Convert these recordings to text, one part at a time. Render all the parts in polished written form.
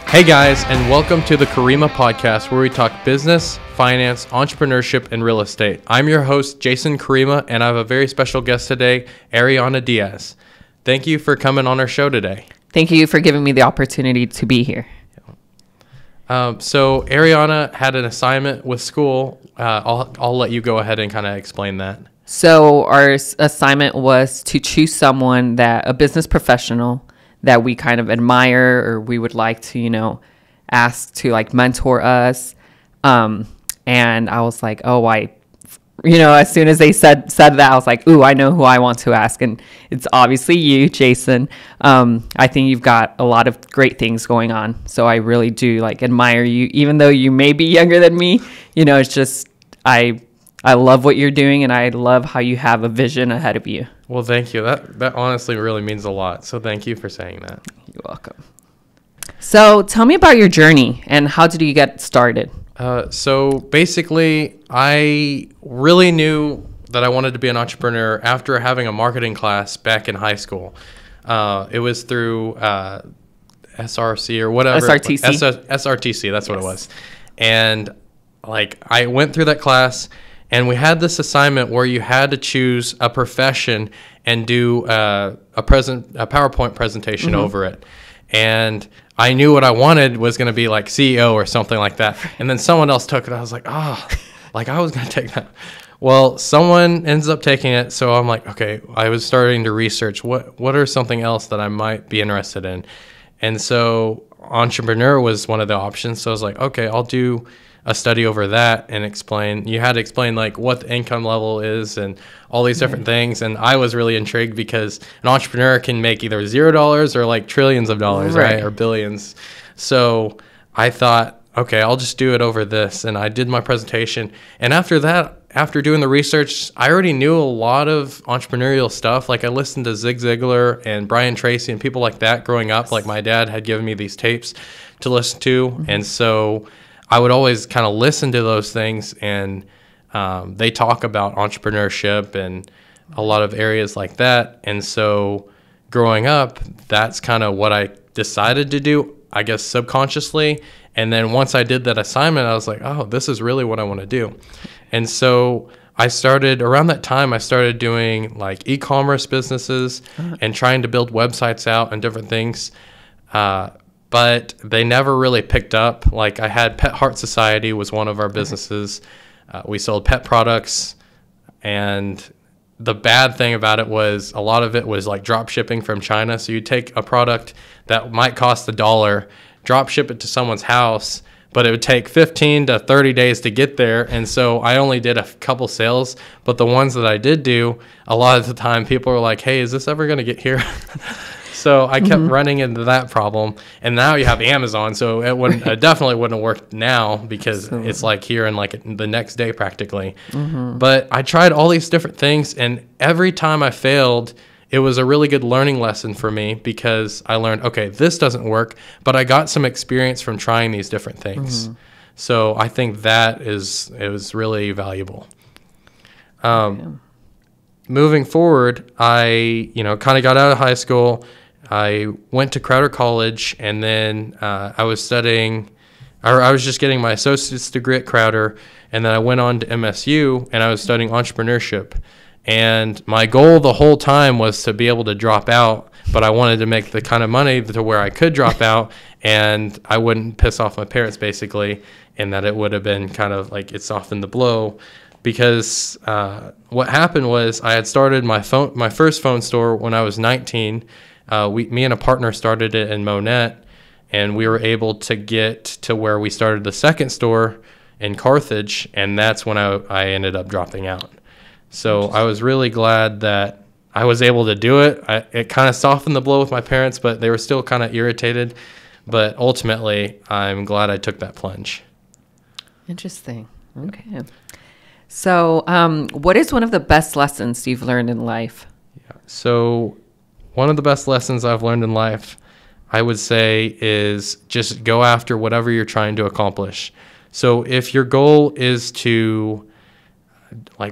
Hey guys, and welcome to the Kurima podcast, where we talk business, finance, entrepreneurship, and real estate. I'm your host, Jason Kurima, and I have a very special guest today, Ariana Diaz. Thank you for coming on our show today. Thank you for giving me the opportunity to be here. So Ariana had an assignment with school. I'll let you go ahead and kind of explain that. So our assignment was to choose someone a business professional that we kind of admire, or we would like to, ask to mentor us. And I was like, as soon as they said that, I was like, ooh, I know who I want to ask. And it's obviously you, Jason. I think you've got a lot of great things going on. So I really do admire you, even though you may be younger than me. It's just, I love what you're doing, and I love how you have a vision ahead of you. Well, thank you. That honestly really means a lot. So thank you for saying that. You're welcome. So tell me about your journey, and how did you get started? So basically, I really knew that I wanted to be an entrepreneur after having a marketing class back in high school. It was through SRC or whatever. SRTC, that's what it was. And I went through that class, and we had this assignment where you had to choose a profession and do a PowerPoint presentation over it. And I knew what I wanted was going to be CEO or something like that. And then someone else took it. I was like, I was going to take that. Well, someone ends up taking it. So I'm like, okay, I was starting to research what are something else that I might be interested in. And so entrepreneur was one of the options. So I was like, okay, I'll do a study over that and you had to explain what the income level is and all these different things. And I was really intrigued because an entrepreneur can make either $0 or trillions of dollars, right? Or billions. So I thought, okay, I'll just do it over this. And I did my presentation. And after that, after doing the research, I already knew a lot of entrepreneurial stuff. I listened to Zig Ziglar and Brian Tracy and people like that growing up. My dad had given me these tapes to listen to. And so I would always kind of listen to those things, and they talk about entrepreneurship and a lot of areas like that. And so growing up, that's kind of what I decided to do, I guess, subconsciously. And then once I did that assignment, I was like, oh, this is really what I want to do. And so around that time, I started doing e-commerce businesses and trying to build websites out and different things. But they never really picked up. I had Pet Heart Society was one of our businesses. We sold pet products, and the bad thing about it was a lot of it was drop shipping from China. So you take a product that might cost $1, drop ship it to someone's house, but it would take 15 to 30 days to get there. And so I only did a couple sales, but the ones that I did do, a lot of the time people were like, hey, is this ever going to get here? So I kept running into that problem, and now you have Amazon, so it definitely wouldn't have worked now because it's here in the next day practically. But I tried all these different things, and every time I failed, it was a really good learning lesson for me because I learned, okay, this doesn't work, but I got some experience from trying these different things. So I think it was really valuable. Moving forward, I kind of got out of high school. I went to Crowder College, and then I was just getting my associate's degree at Crowder, and then I went on to MSU, and I was studying entrepreneurship. And my goal the whole time was to be able to drop out, but I wanted to make the kind of money to where I could drop out, and I wouldn't piss off my parents, basically, and that it would have been kind of it softened the blow. Because what happened was I had started my first phone store when I was 19. Me and a partner started it in Monette, and we were able to get to where we started the second store in Carthage, and that's when I ended up dropping out. So I was really glad that I was able to do it. It kind of softened the blow with my parents, but they were still kind of irritated. But ultimately, I'm glad I took that plunge. Interesting. Okay. So what is one of the best lessons you've learned in life? Yeah. So one of the best lessons I've learned in life, I would say, is just go after whatever you're trying to accomplish. So if your goal is to,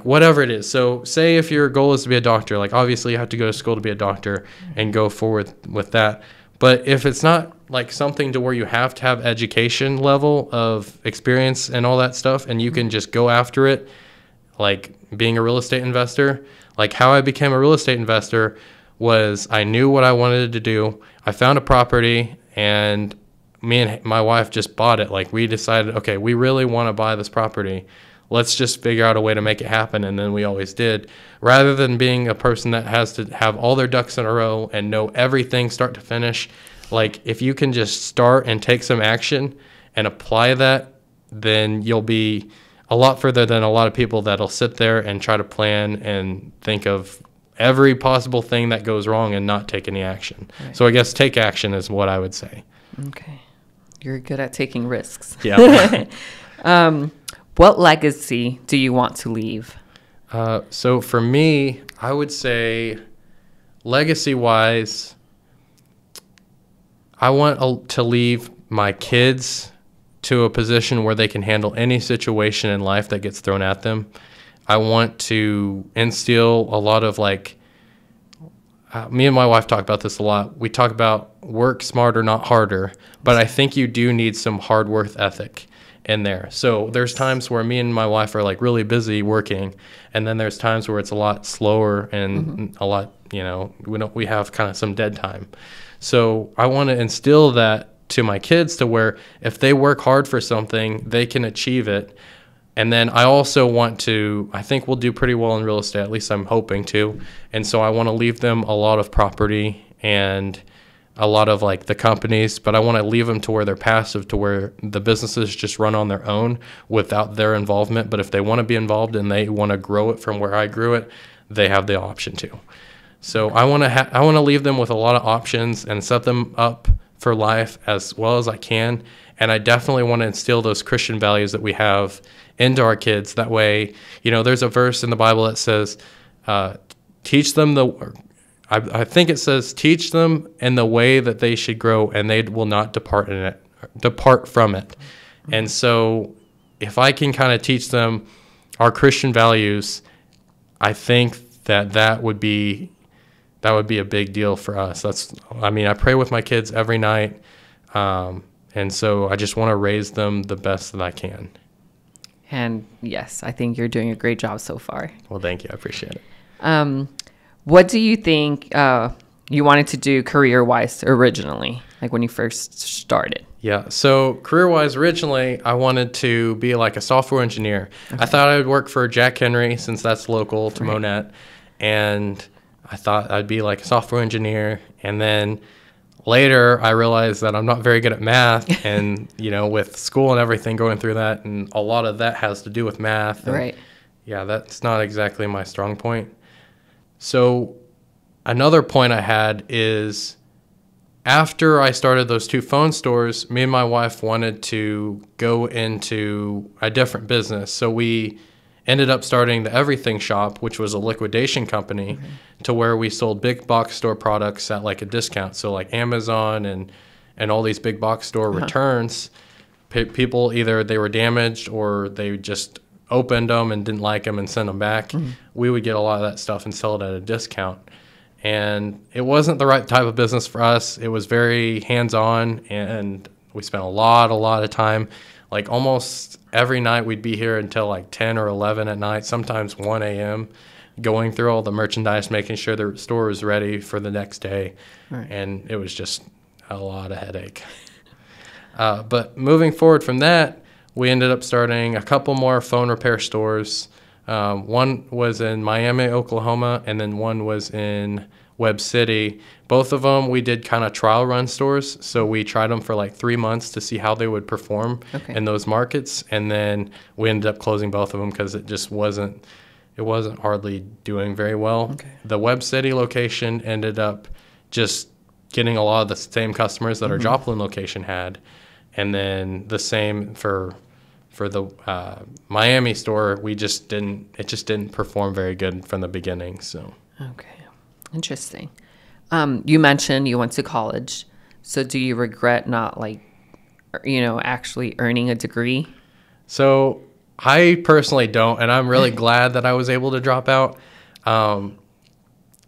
whatever it is. So say if your goal is to be a doctor, obviously you have to go to school to be a doctor and go forward with that. But if it's not like something to where you have to have education level of experience and all that stuff, and you can just go after it, like being a real estate investor. Like how I became a real estate investor was I knew what I wanted to do. I found a property, and me and my wife just bought it. Like we decided, okay, we really want to buy this property. Let's just figure out a way to make it happen. And then we always did, rather than being a person that has to have all their ducks in a row and know everything start to finish. Like if you can just start and take some action and apply that, then you'll be a lot further than a lot of people that'll sit there and try to plan and think of every possible thing that goes wrong and not take any action. Right. So I guess take action is what I would say. Okay. You're good at taking risks. Yeah. What legacy do you want to leave? So for me, I would say legacy-wise, I want to leave my kids to a position where they can handle any situation in life that gets thrown at them. I want to instill a lot of me and my wife talk about this a lot. We talk about work smarter, not harder, but I think you do need some hard work ethic in there. So there's times where me and my wife are like really busy working, and then there's times where it's a lot slower and a lot, we have kind of some dead time. So I want to instill that to my kids to where if they work hard for something, they can achieve it. And then I also I think we'll do pretty well in real estate, at least I'm hoping to. And so I want to leave them a lot of property and a lot of like the companies, but I want to leave them to where they're passive, to where the businesses just run on their own without their involvement. But if they want to be involved and they want to grow it from where I grew it, they have the option to. So I want to leave them with a lot of options and set them up for life as well as I can. And I definitely want to instill those Christian values that we have into our kids. That way, there's a verse in the Bible that says, teach them I think it says, teach them in the way that they should grow, and they will not depart from it. And so if I can kind of teach them our Christian values, I think that would be a big deal for us. I pray with my kids every night. And so I just want to raise them the best that I can. And yes, I think you're doing a great job so far. Well, thank you. I appreciate it. What do you think you wanted to do career-wise originally, like when you first started? Yeah. So career-wise, originally, I wanted to be like a software engineer. Okay. I thought I would work for Jack Henry, since that's local to Monette. And I thought I'd be like a software engineer. And then later, I realized that I'm not very good at math, and with school and everything going through that, and a lot of that has to do with math. And right. Yeah, that's not exactly my strong point. So another point I had is after I started those 2 phone stores, me and my wife wanted to go into a different business. So we ended up starting the Everything Shop, which was a liquidation company, to where we sold big box store products at like a discount. So like Amazon and all these big box store returns, people either they were damaged or they just opened them and didn't like them and sent them back. We would get a lot of that stuff and sell it at a discount. And it wasn't the right type of business for us. It was very hands-on, and we spent a lot of time. Like almost every night we'd be here until like 10 or 11 at night, sometimes 1 a.m., going through all the merchandise, making sure the store was ready for the next day. Right. And it was just a lot of headache. But moving forward from that, we ended up starting a couple more phone repair stores. One was in Miami, Oklahoma, and then one was in Webb City. Both of them, we did kind of trial run stores. So we tried them for like 3 months to see how they would perform in those markets. And then we ended up closing both of them because it just wasn't hardly doing very well. Okay. The Webb City location ended up just getting a lot of the same customers that our Joplin location had. And then the same for the Miami store, it just didn't perform very good from the beginning. So okay, interesting. You mentioned you went to college, so do you regret not actually earning a degree? So I personally don't, and I'm really glad that I was able to drop out.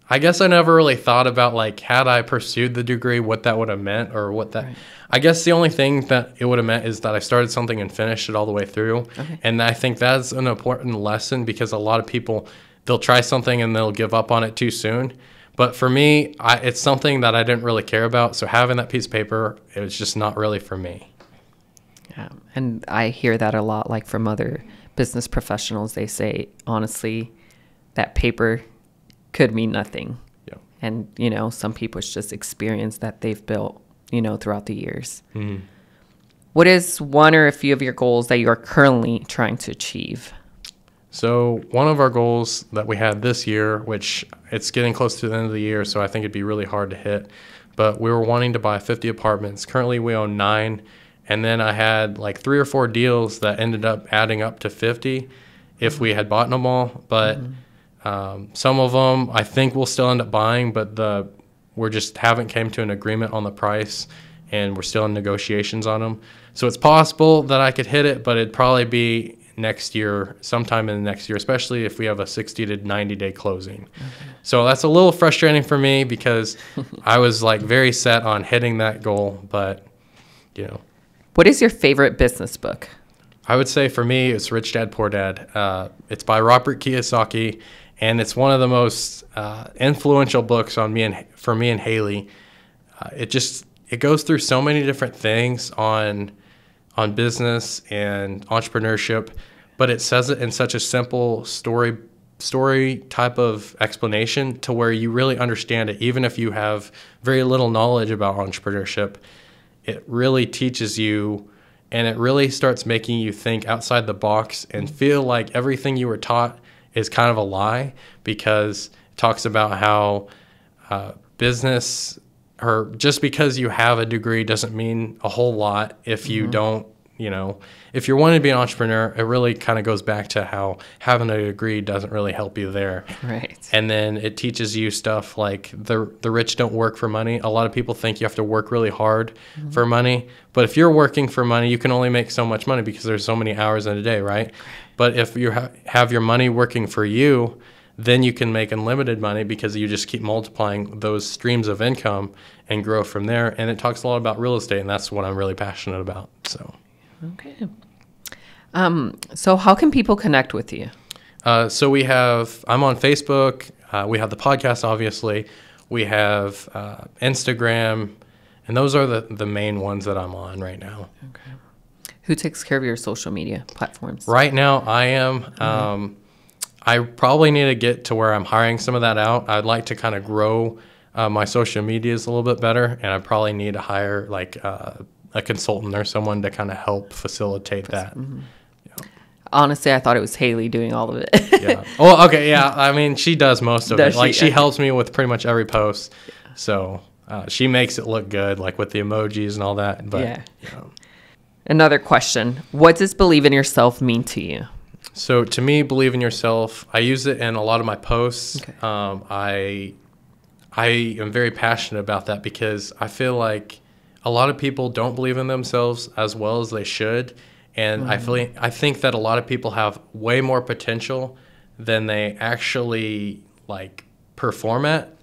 I guess I never really thought about, like, had I pursued the degree, what that would have meant, or what that. Right. I guess the only thing that it would have meant is that I started something and finished it all the way through. Okay. And I think that's an important lesson, because a lot of people, they'll try something and they'll give up on it too soon. But for me, it's something that I didn't really care about. So having that piece of paper, it was just not really for me. Yeah, and I hear that a lot, like from other business professionals. They say, honestly, that paper could mean nothing. Yeah. And, you know, some people, it's just experience that they've built, you know, throughout the years. Mm-hmm. What is one or a few of your goals that you are currently trying to achieve? So one of our goals that we had this year, which it's getting close to the end of the year, so I think it'd be really hard to hit, but we were wanting to buy 50 apartments. Currently we own 9, and then I had like 3 or 4 deals that ended up adding up to 50 if we had bought them all. But some of them I think we'll still end up buying, but we're just haven't came to an agreement on the price, and we're still in negotiations on them. So it's possible that I could hit it, but it'd probably be next year, sometime in the next year, especially if we have a 60 to 90 day closing. Okay. So that's a little frustrating for me, because I was like very set on hitting that goal, but you know. What is your favorite business book? I would say for me, it's Rich Dad, Poor Dad. It's by Robert Kiyosaki, and it's one of the most influential books on for me and Haley. It goes through so many different things on business and entrepreneurship, but it says it in such a simple story type of explanation to where you really understand it, even if you have very little knowledge about entrepreneurship. It really teaches you, and it really starts making you think outside the box and feel like everything you were taught is kind of a lie, because it talks about how business, or just because you have a degree doesn't mean a whole lot if you don't, you know, if you're wanting to be an entrepreneur, it really kind of goes back to how having a degree doesn't really help you there. Right. And then it teaches you stuff like the rich don't work for money. A lot of people think you have to work really hard for money, but if you're working for money, you can only make so much money because there's so many hours in a day, right? But if you have your money working for you, then you can make unlimited money, because you just keep multiplying those streams of income and grow from there. And it talks a lot about real estate, and that's what I'm really passionate about. So. Okay. So how can people connect with you? So I'm on Facebook. We have the podcast, obviously. We have Instagram, and those are the main ones that I'm on right now. Okay. Who takes care of your social media platforms? Right now, I am. I probably need to get to where I'm hiring some of that out. I'd like to kind of grow my social medias a little bit better, and I probably need to hire like a consultant or someone to kind of help facilitate that. Mm-hmm. Yeah. Honestly, I thought it was Haley doing all of it. Yeah. Well, okay. Yeah. I mean, she does most of it. Like, she helps me with pretty much every post. Yeah. So she makes it look good, like with the emojis and all that. But, yeah. Another question. What does believe in yourself mean to you? So to me, believe in yourself, I use it in a lot of my posts. Okay. I am very passionate about that, because I feel like a lot of people don't believe in themselves as well as they should. And I think that a lot of people have way more potential than they actually like perform at.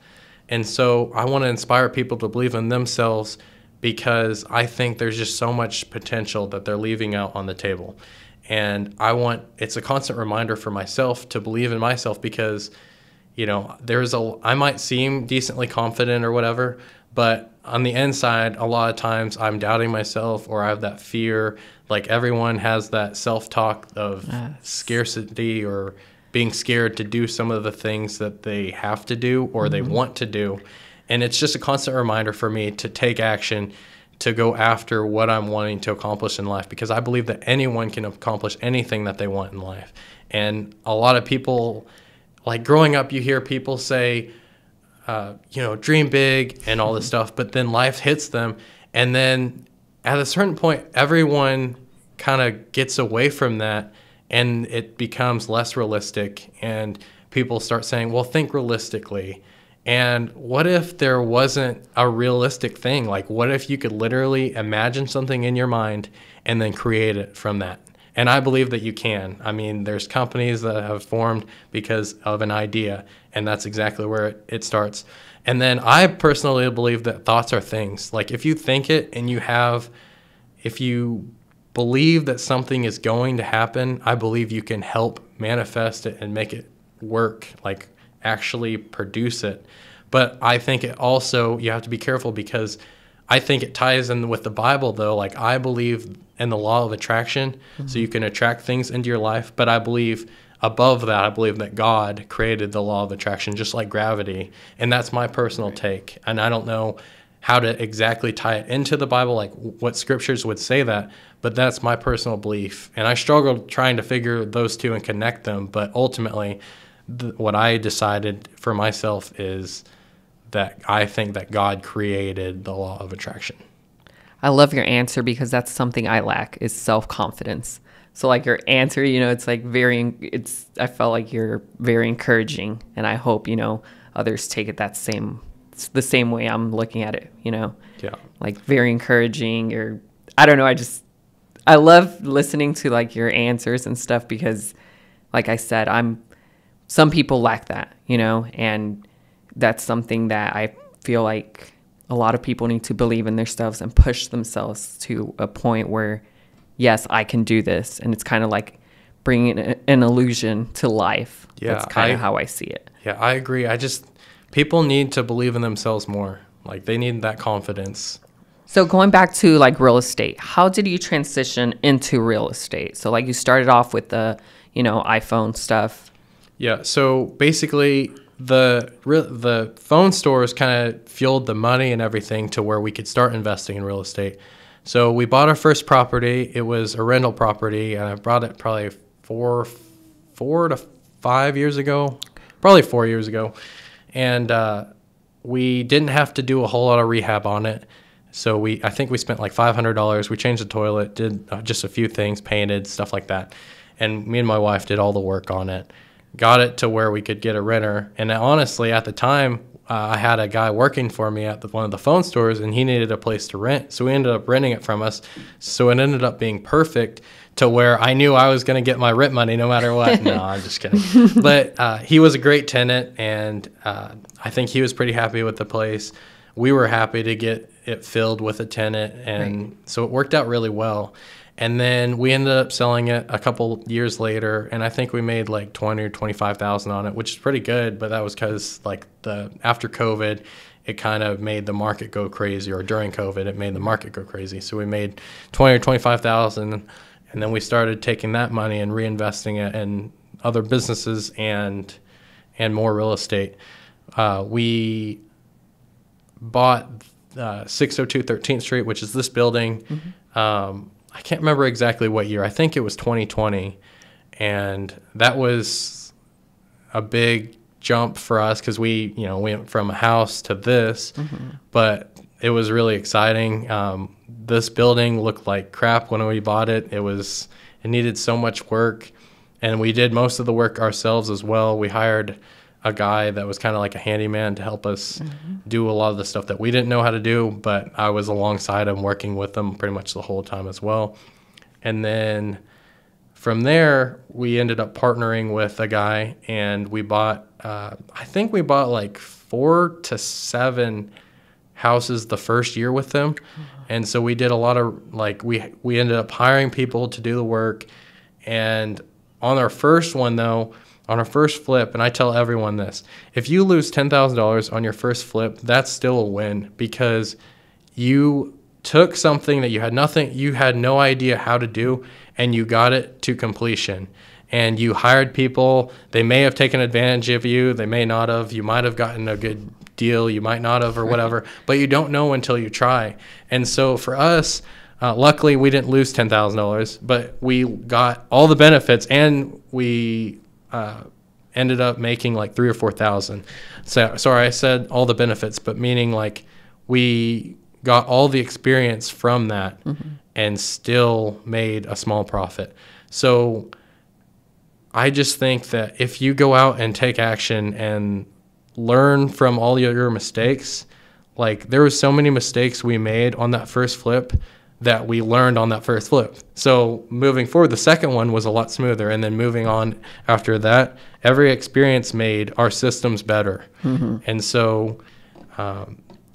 And so I want to inspire people to believe in themselves, because I think there's just so much potential that they're leaving out on the table. And it's a constant reminder for myself to believe in myself, because, you know, I might seem decently confident or whatever, but on the inside, a lot of times I'm doubting myself, or I have that fear. Like, everyone has that self-talk of scarcity, or being scared to do some of the things that they have to do or they want to do. And it's just a constant reminder for me to take action, to go after what I'm wanting to accomplish in life, because I believe that anyone can accomplish anything that they want in life. And a lot of people, like growing up, you hear people say, dream big and all this stuff, but then life hits them. And then at a certain point, everyone kind of gets away from that, and it becomes less realistic. And people start saying, well, think realistically. And what if there wasn't a realistic thing? Like, what if you could literally imagine something in your mind and then create it from that? And I believe that you can. I mean, there's companies that have formed because of an idea, and that's exactly where it starts. And then I personally believe that thoughts are things. Like if you think it and if you believe that something is going to happen, I believe you can help manifest it and make it work, like actually produce it. But I think it also, you have to be careful, because I think it ties in with the Bible, though. Like I believe in the law of attraction, so you can attract things into your life. But I believe above that, I believe that God created the law of attraction, just like gravity. And that's my personal take. And I don't know how to exactly tie it into the Bible, like what scriptures would say that, but that's my personal belief. And I struggled trying to figure those two and connect them. But ultimately, what I decided for myself is that I think that God created the law of attraction. I love your answer, because that's something I lack, is self-confidence. So like your answer, it's like I felt like you're very encouraging, and I hope, others take it the same way I'm looking at it, Yeah. like very encouraging, or I don't know. I love listening to like your answers and stuff, because like I said, some people lack that, and that's something that I feel like a lot of people need to believe in themselves and push themselves to a point where, yes, I can do this. And it's kind of like bringing an illusion to life. Yeah, that's kind of how I see it. Yeah, I agree. People need to believe in themselves more. Like they need that confidence. So going back to like real estate, how did you transition into real estate? So like you started off with the, iPhone stuff. Yeah. So basically the phone stores kind of fueled the money and everything to where we could start investing in real estate. So we bought our first property. It was a rental property, and I bought it probably four to 5 years ago, probably 4 years ago. And we didn't have to do a whole lot of rehab on it. So I think we spent like $500. We changed the toilet, did just a few things, painted, stuff like that. And me and my wife did all the work on it. Got it to where we could get a renter. And honestly, at the time, I had a guy working for me at one of the phone stores, and he needed a place to rent. So we ended up renting it from us. So it ended up being perfect to where I knew I was going to get my rent money no matter what. No, I'm just kidding. But he was a great tenant, and I think he was pretty happy with the place. We were happy to get it filled with a tenant, and so it worked out really well. And then we ended up selling it a couple years later, and I think we made like $20,000 or $25,000 on it, which is pretty good. But that was because like after COVID, it kind of made the market go crazy, or during COVID, it made the market go crazy. So we made $20,000 or $25,000, and then we started taking that money and reinvesting it in other businesses and more real estate. We bought 602 13th Street, which is this building. Mm-hmm. I can't remember exactly what year. I think it was 2020. And that was a big jump for us because we went from a house to this. Mm-hmm. But it was really exciting. This building looked like crap when we bought it. It needed so much work. And we did most of the work ourselves as well. We hired a guy that was kind of like a handyman to help us do a lot of the stuff that we didn't know how to do, but I was alongside him working with him pretty much the whole time as well. And then from there, we ended up partnering with a guy, and we bought, I think we bought like 4 to 7 houses the first year with them. And so we did a lot of, like, we ended up hiring people to do the work. And on our first one, though, on our first flip, and I tell everyone this, if you lose $10,000 on your first flip, that's still a win, because you took something that you had no idea how to do, and you got it to completion. And you hired people. They may have taken advantage of you. They may not have. You might have gotten a good deal. You might not have, or whatever. But you don't know until you try. And so for us, luckily, we didn't lose $10,000, but we got all the benefits, and we ended up making like $3,000 or $4,000. So sorry, I said all the benefits, but meaning like we got all the experience from that and still made a small profit. So I just think that if you go out and take action and learn from all your mistakes, like there was so many mistakes we made on that first flip that we learned on that first flip. So moving forward, the second one was a lot smoother. And then moving on after that, every experience made our systems better. And so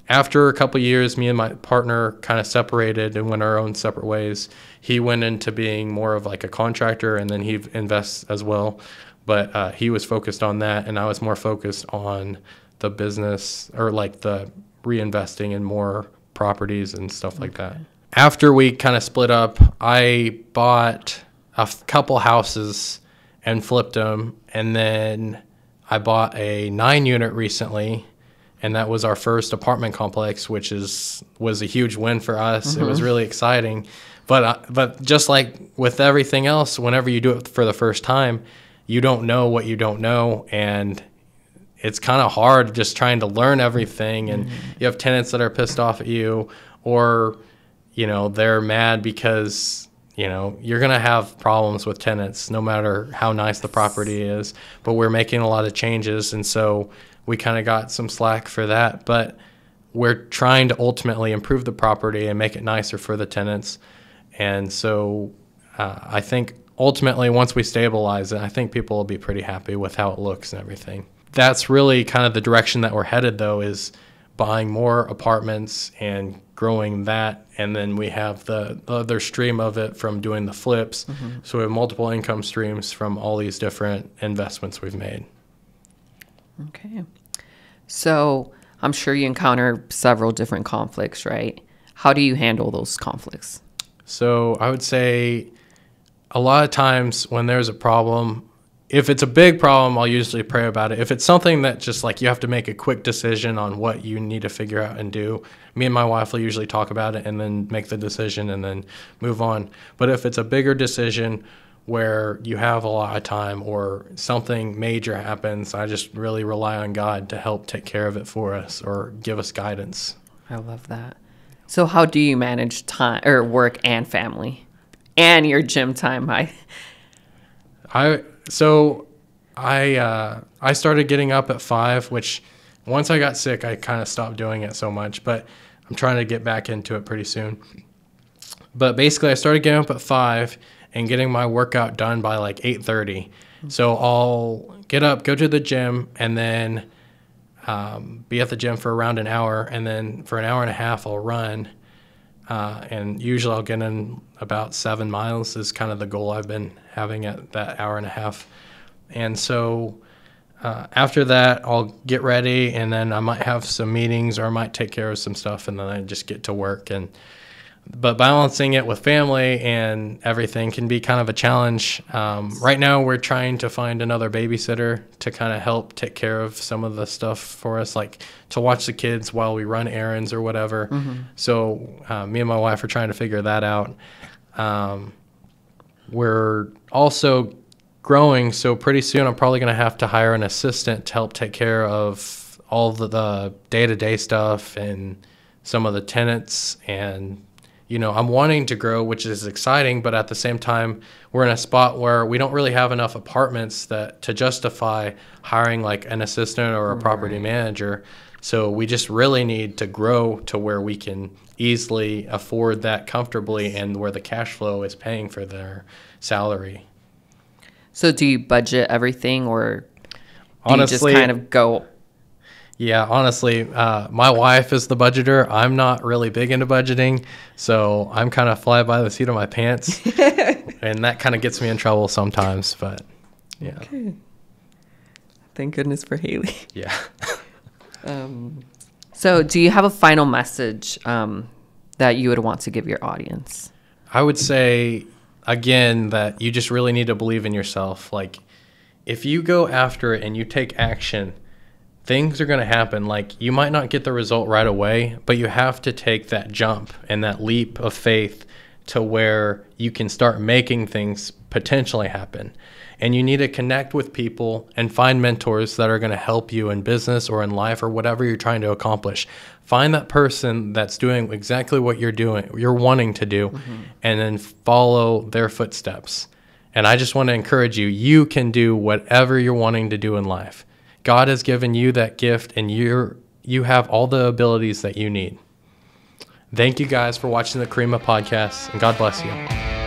after a couple of years, me and my partner kind of separated and went our own separate ways. He went into being more of like a contractor, and then he invests as well. But he was focused on that, and I was more focused on the business, or like the reinvesting in more properties and stuff like that. After we kind of split up, I bought a couple houses and flipped them, and then I bought a 9-unit recently, and that was our first apartment complex, which was a huge win for us. It was really exciting, but just like with everything else, whenever you do it for the first time, you don't know what you don't know, and it's kind of hard just trying to learn everything. And you have tenants that are pissed off at you, or they're mad because you're going to have problems with tenants no matter how nice the property is. But we're making a lot of changes, and so we kind of got some slack for that. But we're trying to ultimately improve the property and make it nicer for the tenants. And so I think ultimately, once we stabilize it, I think people will be pretty happy with how it looks and everything. That's really kind of the direction that we're headed, though, is buying more apartments and growing that. And then we have the other stream of it from doing the flips. So we have multiple income streams from all these different investments we've made. Okay. So I'm sure you encounter several different conflicts, right? How do you handle those conflicts? So I would say a lot of times when there's a problem, if it's a big problem, I'll usually pray about it. If it's something that just like you have to make a quick decision on what you need to figure out and do, me and my wife will usually talk about it and then make the decision and then move on. But if it's a bigger decision where you have a lot of time or something major happens, I just really rely on God to help take care of it for us or give us guidance. I love that. So how do you manage time or work and family and your gym time? I started getting up at 5, which once I got sick, I kind of stopped doing it so much, but I'm trying to get back into it pretty soon. But basically I started getting up at 5 and getting my workout done by like 8:30. So I'll get up, go to the gym, and then be at the gym for around an hour, and then for an hour and a half I'll run, and usually I'll get in about 7 miles is kind of the goal I've been having at that hour and a half. And so after that I'll get ready, and then I might have some meetings or I might take care of some stuff, and then I just get to work. But balancing it with family and everything can be kind of a challenge. Right now we're trying to find another babysitter to kind of help take care of some of the stuff for us, like to watch the kids while we run errands or whatever. So me and my wife are trying to figure that out. We're also growing, so pretty soon I'm probably going to have to hire an assistant to help take care of all the day-to-day stuff and some of the tenants. And I'm wanting to grow, which is exciting, but at the same time, we're in a spot where we don't really have enough apartments to justify hiring like an assistant or a property manager. So we just really need to grow to where we can easily afford that comfortably and where the cash flow is paying for their salary. So do you budget everything, or do honestly, you just kind of go? Yeah, honestly, my wife is the budgeter. I'm not really big into budgeting, so I'm kind of fly by the seat of my pants, and that kind of gets me in trouble sometimes. But yeah. Okay. Thank goodness for Haley. Yeah. So do you have a final message that you would want to give your audience? I would say, again, that you just really need to believe in yourself. Like, if you go after it and you take action, things are going to happen. Like, you might not get the result right away, but you have to take that jump and that leap of faith to where you can start making things potentially happen. And you need to connect with people and find mentors that are going to help you in business or in life or whatever you're trying to accomplish. Find that person that's doing exactly what you're wanting to do, and then follow their footsteps. And I just want to encourage you, you can do whatever you're wanting to do in life. God has given you that gift, and you have all the abilities that you need. Thank you guys for watching the Kurima podcast, and God bless you.